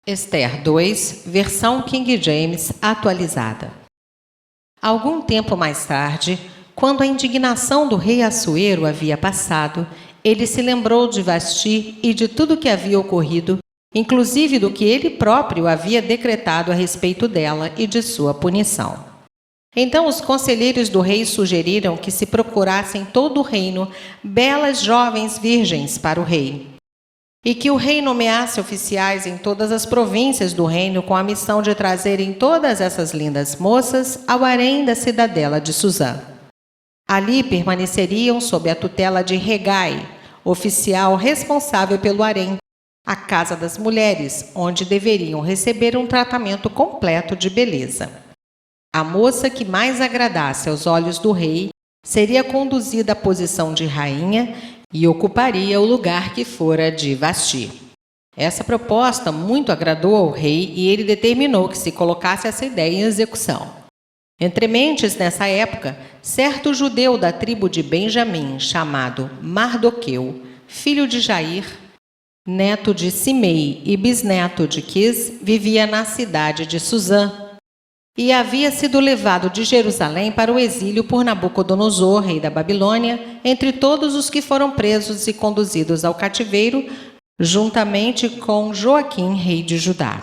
Esther 2, versão King James atualizada. Algum tempo mais tarde, quando a indignação do rei Assuero havia passado, ele se lembrou de Vasti e de tudo que havia ocorrido, inclusive do que ele próprio havia decretado a respeito dela e de sua punição. Então os conselheiros do rei sugeriram que se procurassem em todo o reino belas jovens virgens para o rei, e que o rei nomeasse oficiais em todas as províncias do reino com a missão de trazerem todas essas lindas moças ao harém da cidadela de Suzã. Ali permaneceriam sob a tutela de Hegai, oficial responsável pelo harém, a casa das mulheres, onde deveriam receber um tratamento completo de beleza. A moça que mais agradasse aos olhos do rei seria conduzida à posição de rainha e ocuparia o lugar que fora de Vasti. Essa proposta muito agradou ao rei e ele determinou que se colocasse essa ideia em execução. Entre mentes, nessa época, certo judeu da tribo de Benjamim, chamado Mardoqueu, filho de Jair, neto de Simei e bisneto de Quis, vivia na cidade de Suzã, e havia sido levado de Jerusalém para o exílio por Nabucodonosor, rei da Babilônia, entre todos os que foram presos e conduzidos ao cativeiro, juntamente com Joaquim, rei de Judá.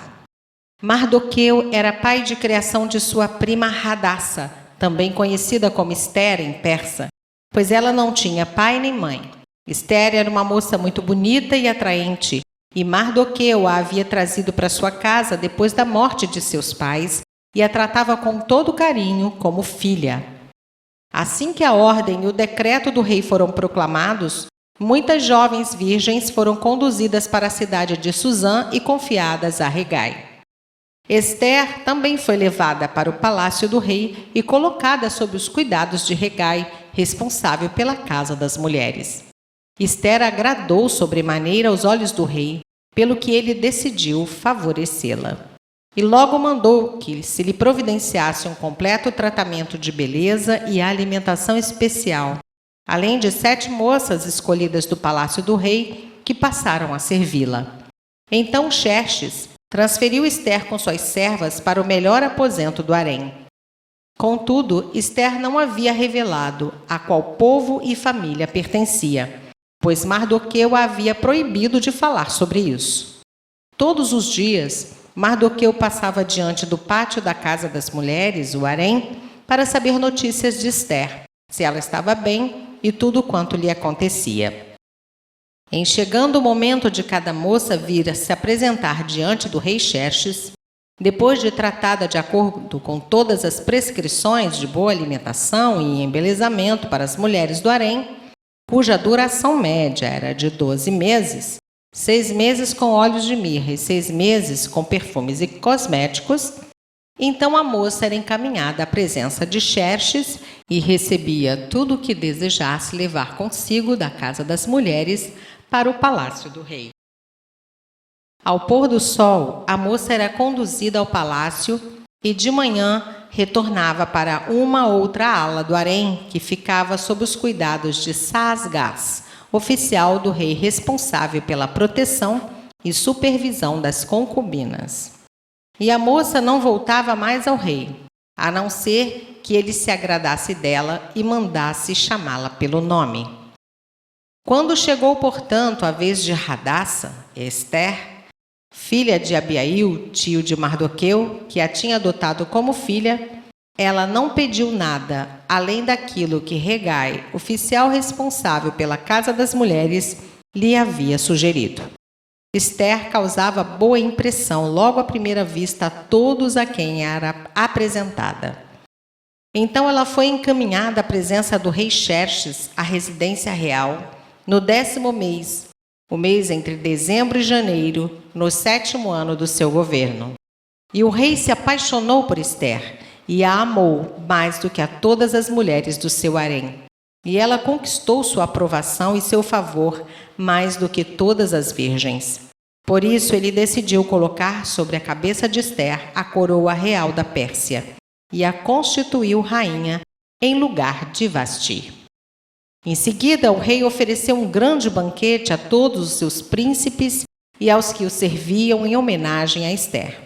Mardoqueu era pai de criação de sua prima Hadassa, também conhecida como Esther em persa, pois ela não tinha pai nem mãe. Esther era uma moça muito bonita e atraente, e Mardoqueu a havia trazido para sua casa depois da morte de seus pais, e a tratava com todo carinho como filha. Assim que a ordem e o decreto do rei foram proclamados, muitas jovens virgens foram conduzidas para a cidade de Suzã e confiadas a Hegai. Esther também foi levada para o palácio do rei e colocada sob os cuidados de Hegai, responsável pela casa das mulheres. Esther agradou sobremaneira aos olhos do rei, pelo que ele decidiu favorecê-la. E logo mandou que se lhe providenciasse um completo tratamento de beleza e alimentação especial, além de 7 moças escolhidas do palácio do rei, que passaram a servi-la. Então Xerxes transferiu Esther com suas servas para o melhor aposento do harém. Contudo, Esther não havia revelado a qual povo e família pertencia, pois Mardoqueu a havia proibido de falar sobre isso. Todos os dias, Mardoqueu passava diante do pátio da casa das mulheres, o harém, para saber notícias de Esther, se ela estava bem e tudo quanto lhe acontecia. Em chegando o momento de cada moça vir se apresentar diante do rei Xerxes, depois de tratada de acordo com todas as prescrições de boa alimentação e embelezamento para as mulheres do harém, cuja duração média era de 12 meses, 6 meses com óleos de mirra e 6 meses com perfumes e cosméticos, então a moça era encaminhada à presença de Xerxes e recebia tudo o que desejasse levar consigo da casa das mulheres para o palácio do rei. Ao pôr do sol, a moça era conduzida ao palácio e de manhã retornava para uma outra ala do harém que ficava sob os cuidados de Saasgás, oficial do rei responsável pela proteção e supervisão das concubinas. E a moça não voltava mais ao rei, a não ser que ele se agradasse dela e mandasse chamá-la pelo nome. Quando chegou, portanto, a vez de Hadassa, Esther, filha de Abiail, tio de Mardoqueu, que a tinha adotado como filha, ela não pediu nada, além daquilo que Hegai, oficial responsável pela casa das mulheres, lhe havia sugerido. Esther causava boa impressão logo à primeira vista a todos a quem era apresentada. Então ela foi encaminhada à presença do rei Xerxes, à residência real, no 10º mês, o mês entre dezembro e janeiro, no 7º ano do seu governo. E o rei se apaixonou por Esther, e a amou mais do que a todas as mulheres do seu harém. E ela conquistou sua aprovação e seu favor mais do que todas as virgens. Por isso ele decidiu colocar sobre a cabeça de Esther a coroa real da Pérsia e a constituiu rainha em lugar de Vasti. Em seguida, o rei ofereceu um grande banquete a todos os seus príncipes e aos que o serviam em homenagem a Esther.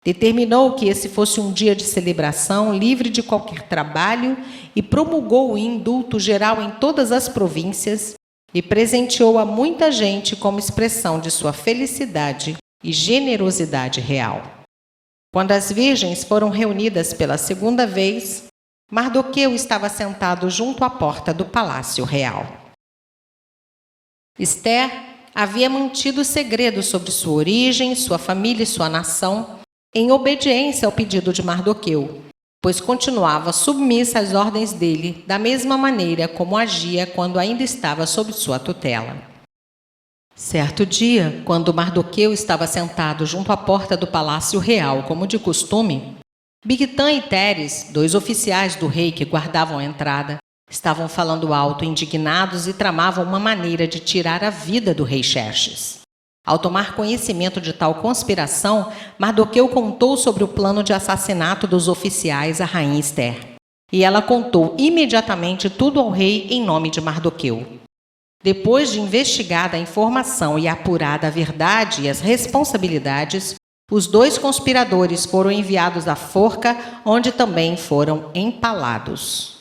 Determinou que esse fosse um dia de celebração livre de qualquer trabalho e promulgou o indulto geral em todas as províncias e presenteou a muita gente como expressão de sua felicidade e generosidade real. Quando as virgens foram reunidas pela segunda vez, Mardoqueu estava sentado junto à porta do palácio real. Esther havia mantido segredo sobre sua origem, sua família e sua nação, em obediência ao pedido de Mardoqueu, pois continuava submissa às ordens dele, da mesma maneira como agia quando ainda estava sob sua tutela. Certo dia, quando Mardoqueu estava sentado junto à porta do palácio real, como de costume, Bigtã e Teres, 2 oficiais do rei que guardavam a entrada, estavam falando alto, indignados, e tramavam uma maneira de tirar a vida do rei Xerxes. Ao tomar conhecimento de tal conspiração, Mardoqueu contou sobre o plano de assassinato dos oficiais à rainha Esther. E ela contou imediatamente tudo ao rei em nome de Mardoqueu. Depois de investigada a informação e apurada a verdade e as responsabilidades, os 2 conspiradores foram enviados à forca, onde também foram empalados.